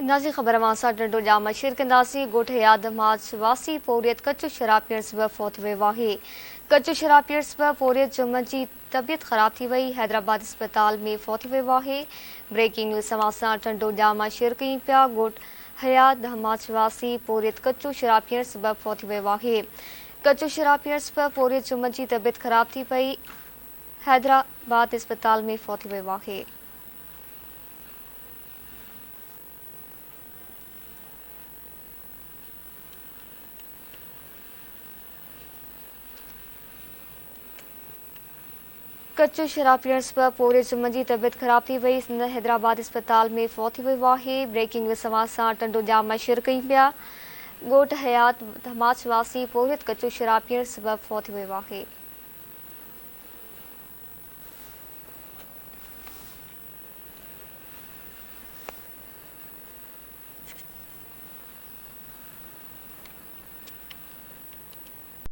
Nazi ख़बर मासा डंडो जाम machine कंदासी गोठ याद मार्च वासी पोरियत कच्चो शराब पीअण सबबि फौत वियो आहे। कच्चो शराब पीअण सबबि पोरियत जुम्मन जी तबियत ख़राब थी वई। हैदराबाद अस्पताल में फौत वियो आहे। ब्रेकिंग न्यूज़ समाचार डंडो जाम शेयर कयूं पिया। गोठ हयात मार्च वासी पोरियत कच्चो शराब पीअण सबबि फौत वियो आहे। कच्चो शराब पीअण सबबि पोरियत जुम्मन जी तबियत ख़राब थी पई। हैदराबाद अस्पताल में फौत वियो आहे। कच्चो शराब पीअण सबबि पोरियत जुम्मन जी तबियत ख़राब थी वई। हैदराबाद अस्पताल में फौत थी वियो आहे। ब्रेकिंग न्यूज़ समाचार टंडो जाम शेयर कयूं पिया। गोठ हयात मार्च वासी पोरियत कच्चो शराब पीअण सबबि फौत वियो आहे।